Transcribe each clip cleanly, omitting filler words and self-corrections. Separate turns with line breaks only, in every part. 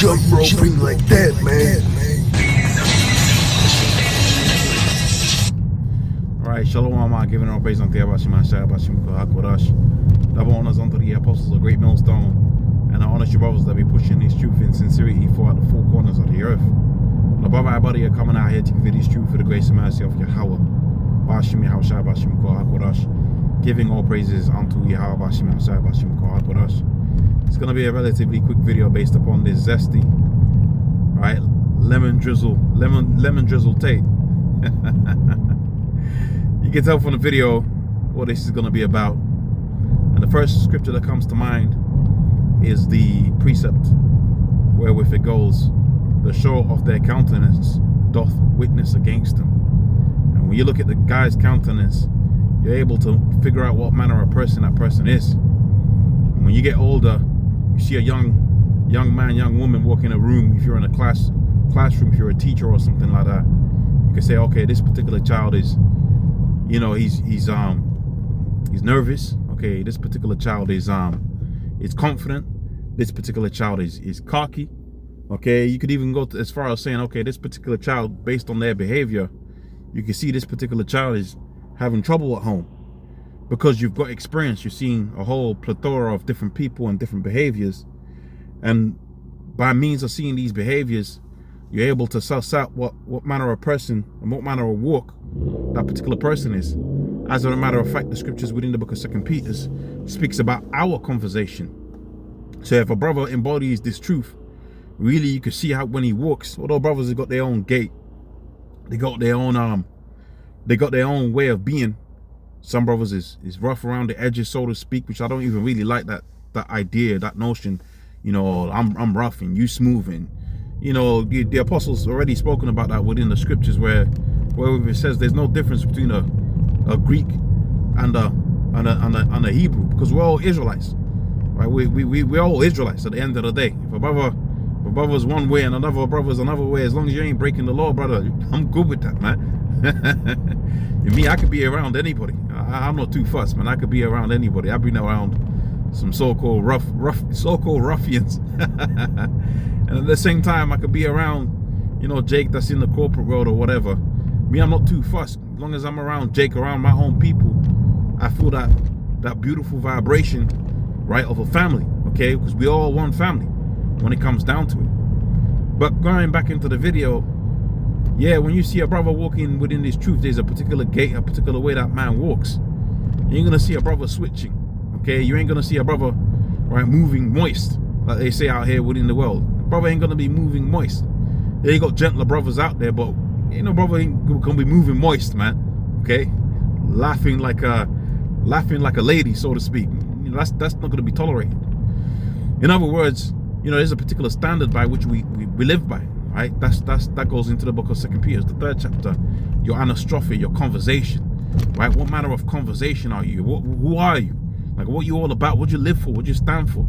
jump roping like that, man.
Alright, Shalom, giving all praise unto Yahweh Shai Bashim Kodash. Double honors unto the apostles of Great Millstone, and I honor you brothers that be pushing this truth in sincerity throughout the four corners of the earth. And above everybody are coming out here to give you this truth for the grace and mercy of Yahweh. Bashim Yahweh Shai Bashim Kodash. Giving all praises unto Yahweh Bashim Yahweh Shai Bashim Kodash. It's gonna be a relatively quick video based upon this Zesty, right? Lemon drizzle Tate. You can tell from the video what this is going to be about. And the first scripture that comes to mind is the precept wherewith it goes, the show of their countenance doth witness against them. And when you look at the guy's countenance, you're able to figure out what manner of person that person is. And when you get older, you see a young man, young woman walk in a room. If you're in a classroom, if you're a teacher or something like that, you can say, okay, this particular child is, you know, he's nervous. Okay, this particular child is confident. This particular child is cocky. Okay, you could even go as far as saying, okay, this particular child, based on their behavior, you can see this particular child is having trouble at home, because you've got experience. You're seeing a whole plethora of different people and different behaviors, and by means of seeing these behaviors, you're able to suss out what manner of person and what manner of walk that particular person is. As a matter of fact, the scriptures within the book of 2 Peter speaks about our conversation. So if a brother embodies this truth, really you can see how when he walks, although brothers have got their own gait, they got their own way of being. Some brothers is rough around the edges, so to speak, which I don't even really like that idea, that notion. You know, I'm rough and you smooth, and you know, the apostles already spoken about that within the scriptures where it says there's no difference between a Greek and a Hebrew, because we're all Israelites, right? We're all Israelites at the end of the day. If a brother's one way and another brother's another way, as long as you ain't breaking the law, brother, I'm good with that, man. Me, I could be around anybody. I'm not too fussed, man. I could be around anybody. I've been around some so-called ruffians. And at the same time, I could be around, you know, Jake that's in the corporate world or whatever. Me, I'm not too fussed. As long as I'm around Jake, around my own people, I feel that beautiful vibration, right, of a family, okay? Because we all one family when it comes down to it. But going back into the video, yeah, when you see a brother walking within this truth, there's a particular gait, a particular way that man walks. You ain't gonna see a brother switching, okay? You ain't gonna see a brother, right, moving moist, like they say out here within the world. Brother ain't gonna be moving moist. Yeah, you got gentler brothers out there, but ain't no brother ain't gonna be moving moist, man. Okay, laughing like a lady, so to speak. You know, that's not gonna be tolerated. In other words, you know, there's a particular standard by which we live by, right? That goes into the book of 2 Peter, the 3rd chapter. Your anastrophe, your conversation, right? What manner of conversation are you? Who are you? Like, what you all about? What you live for? What you stand for?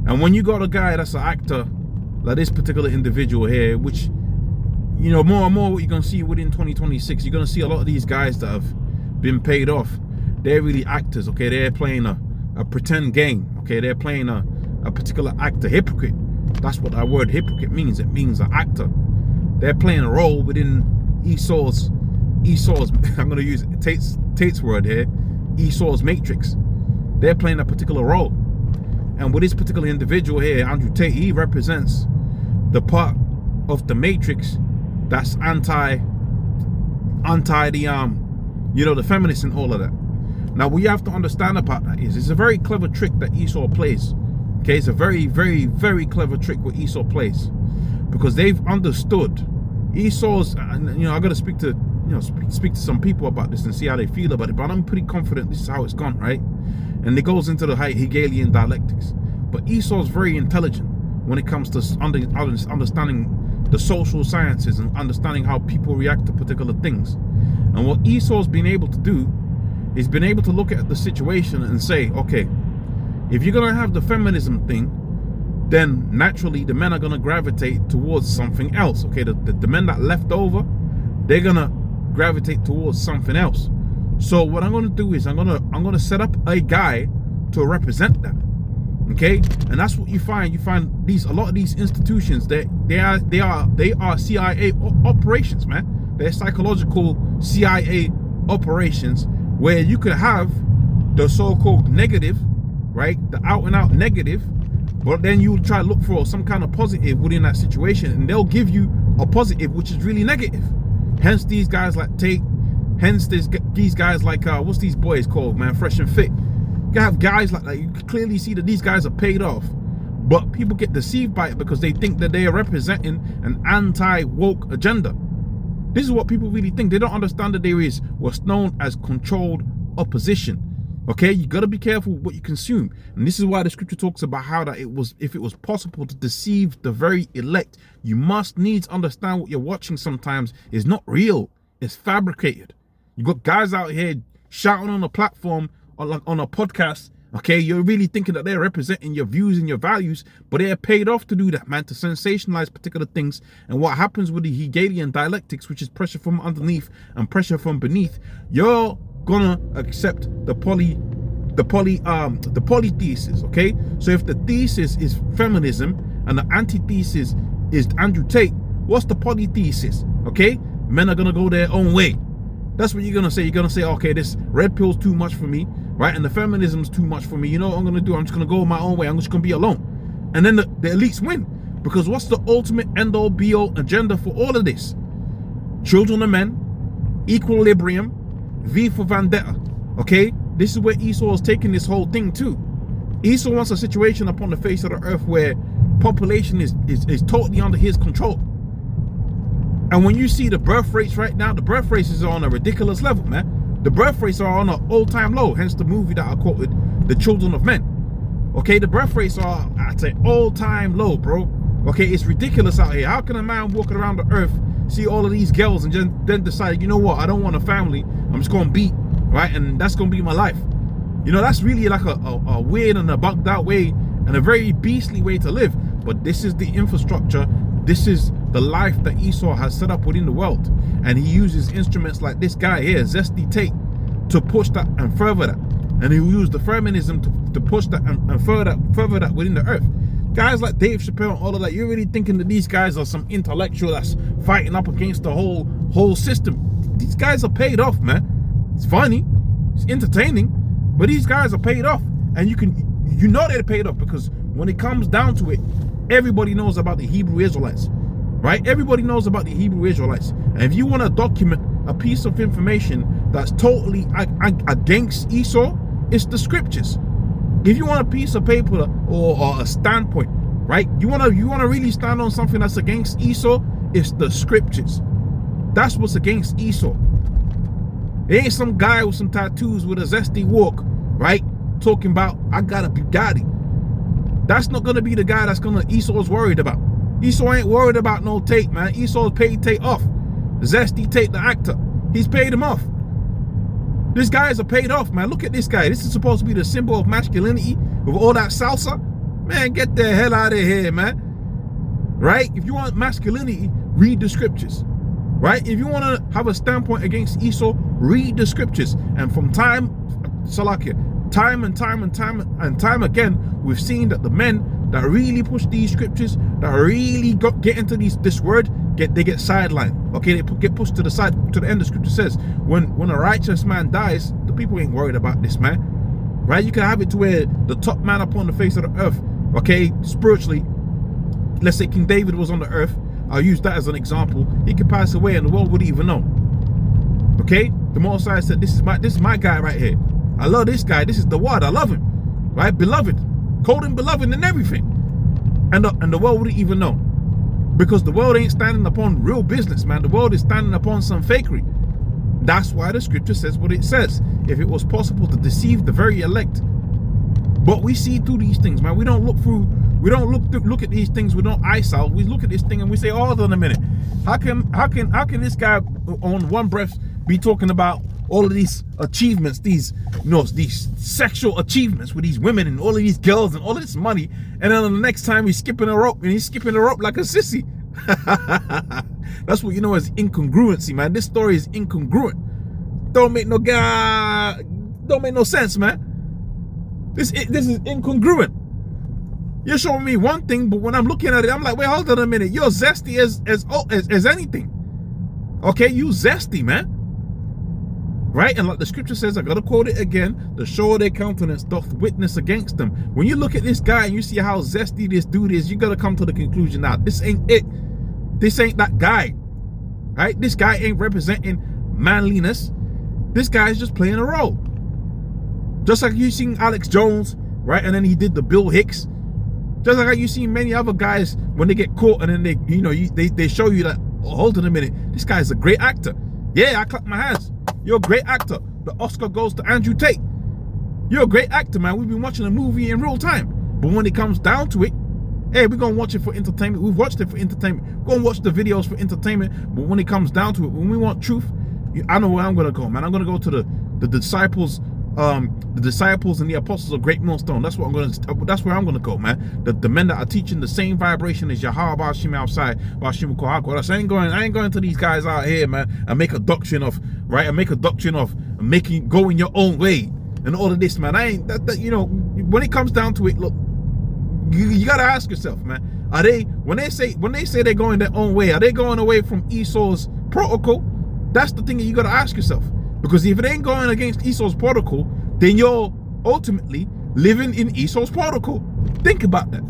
And when you got a guy that's an actor, like this particular individual here, which, you know, more and more what you're going to see within 2026, you're going to see a lot of these guys that have been paid off. They're really actors, okay? They're playing a pretend game, okay? They're playing a particular actor, hypocrite. That's what that word hypocrite means. It means an actor. They're playing a role within Esau's I'm going to use Tate's word here, Esau's matrix. They're playing a particular role. And with this particular individual here, Andrew Tate, he represents the part of the matrix that's anti the you know, the feminists and all of that. Now, what you have to understand about that is it's a very clever trick that Esau plays. Okay, it's a very, very, very clever trick what Esau plays, because they've understood Esau's. And you know, I got to speak to some people about this and see how they feel about it. But I'm pretty confident this is how it's gone, right? And it goes into the Hegelian dialectics. But Esau's very intelligent when it comes to understanding the social sciences and understanding how people react to particular things. And what Esau's been able to do is been able to look at the situation and say, okay, if you're going to have the feminism thing, then naturally the men are going to gravitate towards something else. Okay, the men that left over, they're going to gravitate towards something else. So what I'm going to do is I'm going to set up a guy to represent that. Okay, and that's what you find. You find a lot of these institutions that they are CIA operations, man. They're psychological CIA operations where you could have the so-called negative, right? The out and out negative, but then you try to look for some kind of positive within that situation, and they'll give you a positive which is really negative. Hence these guys like Tate. Hence these guys like what's these boys called, man? Fresh and Fit. You have guys like that. You can clearly see that these guys are paid off, but people get deceived by it because they think that they are representing an anti-woke agenda. This is what people really think. They don't understand that there is what's known as controlled opposition. Okay, you got to be careful what you consume, and this is why the scripture talks about how that if it was possible to deceive the very elect, you must needs understand what you're watching sometimes is not real. It's fabricated. You got guys out here shouting on a platform on a podcast. Okay, you're really thinking that they're representing your views and your values, but they're paid off to do that, man, to sensationalize particular things. And what happens with the Hegelian dialectics, which is pressure from underneath and pressure from beneath, you're gonna accept the polythesis. Okay, so if the thesis is feminism and the antithesis is Andrew Tate, what's the polythesis? Okay, men are gonna go their own way. That's what you're gonna say. You're gonna say, okay, this red pill's too much for me, right? And the feminism's too much for me. You know what I'm gonna do? I'm just gonna go my own way. I'm just gonna be alone. And then the elites win. Because what's the ultimate end-all be-all agenda for all of this? Children of men, equilibrium, V for vendetta. Okay? This is where Esau is taking this whole thing too. Esau wants a situation upon the face of the earth where population is totally under his control. And when you see the birth rates right now, the birth rates is on a ridiculous level, man. The birth rates are on an all-time low, hence the movie that I quoted, The Children of Men. Okay, the birth rates are at an all-time low, bro. Okay, it's ridiculous out here. How can a man walking around the earth see all of these girls and then decide, you know what, I don't want a family, I'm just going to beat, right? And that's going to be my life. You know, that's really like a weird and a bugged out way and a very beastly way to live. But this is the infrastructure. This is the life that Esau has set up within the world. And he uses instruments like this guy here, Zesty Tate, to push that and further that. And he will use the feminism to push that and further that within the earth. Guys like Dave Chappelle and all of that, you're really thinking that these guys are some intellectual that's fighting up against the whole system. These guys are paid off, man. It's funny, it's entertaining, but these guys are paid off. And you know they're paid off because when it comes down to it, everybody knows about the Hebrew Israelites, right? Everybody knows about the Hebrew Israelites. And if you want to document a piece of information that's totally against Esau, it's the scriptures. If you want a piece of paper or a standpoint, right? You want to really stand on something that's against Esau, it's the scriptures. That's what's against Esau. It ain't some guy with some tattoos with a zesty walk, right? Talking about, I got a Bugatti. That's not going to be the guy that's Esau's worried about. Esau ain't worried about no Tate, man. Esau's paid Tate off. Zesty Tate, the actor, he's paid him off. These guys are paid off, man. Look at this guy. This is supposed to be the symbol of masculinity with all that salsa. Man, get the hell out of here, man. Right? If you want masculinity, read the scriptures. Right? If you want to have a standpoint against Esau, read the scriptures. And from time and time again, we've seen that the men that really push these scriptures, that really get into this word, they get sidelined. Okay, they get pushed to the side. To the end, the scripture says, when a righteous man dies, the people ain't worried about this man. Right? You can have it to where the top man upon the face of the earth, okay, spiritually, let's say King David was on the earth. I'll use that as an example. He could pass away and the world wouldn't even know. Okay? The Most High said, this is my guy right here. I love this guy. This is the word. I love him. Right? Beloved. Called him beloved and everything. And the world wouldn't even know. Because the world ain't standing upon real business, man. The world is standing upon some fakery. That's why the scripture says what it says. If it was possible to deceive the very elect. But we see through these things, man. We don't look at these things with no eyesight. We look at this thing and we say, oh, hold on a minute. How can this guy on one breath be talking about all of these achievements, these sexual achievements with these women and all of these girls and all of this money, and then the next time he's skipping a rope and he's skipping a rope like a sissy. That's what you know as incongruency, man. This story is incongruent. Don't make no sense, man. This is incongruent. You're showing me one thing, but when I'm looking at it, I'm like, wait, hold on a minute. You're zesty as anything. Okay, you zesty, man. Right? And like the scripture says, I gotta quote it again, the show of their countenance doth witness against them. When you look at this guy and you see how zesty this dude is, you gotta come to the conclusion now, this ain't it. This ain't that guy. Right? This guy ain't representing manliness. This guy's just playing a role. Just like you seen Alex Jones, right? And then he did the Bill Hicks. Just like you see many other guys when they get caught and then they, you know, they show you that, oh, hold on a minute, this guy's a great actor. Yeah, I clap my hands. You're a great actor. The Oscar goes to Andrew Tate. You're a great actor, man. We've been watching a movie in real time. But when it comes down to it, hey, we're going to watch it for entertainment. We've watched it for entertainment. We're going to watch the videos for entertainment. But when it comes down to it, when we want truth, I know where I'm going to go, man. I'm going to go to the disciples and the apostles of Great Millstone. That's where I'm going to go, man. The men that are teaching the same vibration as Yahweh Bashim outside. I ain't going to these guys out here, man, and make a doctrine of, right? And make a doctrine of going your own way and all of this, man. I ain't that you know, when it comes down to it, look, you gotta ask yourself, man, are they, when they say they're going their own way, are they going away from Esau's protocol? That's the thing that you gotta ask yourself. Because if it ain't going against Esau's protocol, then you're ultimately living in Esau's protocol. Think about that.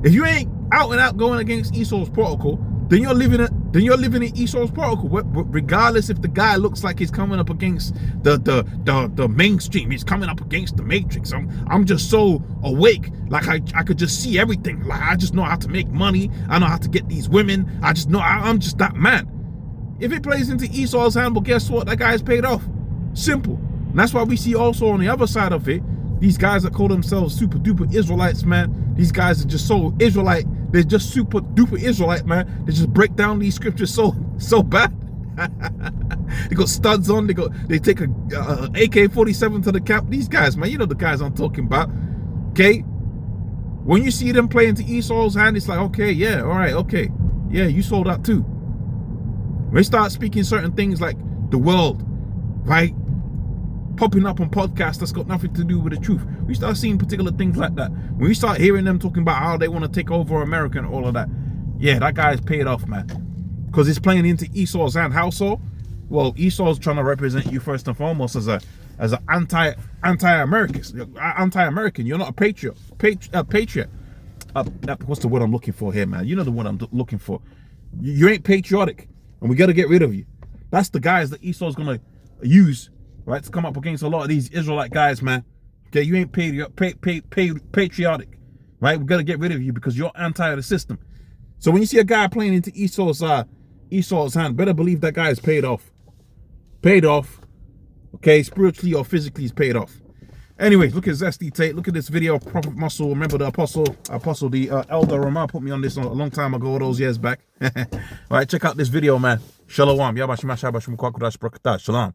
If you ain't out and out going against Esau's protocol, then you're living in Esau's protocol. Regardless if the guy looks like he's coming up against the mainstream, he's coming up against the matrix. I'm just so awake, like I could just see everything. Like I just know how to make money. I know how to get these women. I just know I'm just that man. If it plays into Esau's hand, but guess what? That guy's paid off. Simple. And that's why we see also on the other side of it, these guys that call themselves super duper Israelites, man. These guys are just so Israelite. They're just super duper Israelite, man. They just break down these scriptures so bad. They got studs on. They take a AK-47 to the camp. These guys, man, you know the guys I'm talking about. Okay. When you see them play into Esau's hand, it's like, okay, yeah, all right, okay, yeah, you saw that too. When they start speaking certain things like the world, right, popping up on podcasts that's got nothing to do with the truth, we start seeing particular things like that. When we start hearing them talking about how they want to take over America and all of that, yeah, that guy's paid off, man. Because it's playing into Esau's hand. How so? Well, Esau's trying to represent you first and foremost as an anti-American. You're not a patriot. What's the word I'm looking for here, man? You know the word I'm looking for. You ain't patriotic. And we got to get rid of you. That's the guys that Esau's going to use, right, to come up against a lot of these Israelite guys, man. Okay, you ain't patriotic, right? We got to get rid of you because you're anti the system. So when you see a guy playing into Esau's hand, better believe that guy is paid off. Paid off. Okay, spiritually or physically, he's paid off. Anyways, look at Zesty Tate. Look at this video, Prophet Muscle. Remember the apostle, the elder Ramah put me on this a long time ago, all those years back. All right, check out this video, man. Shalom. Shalom.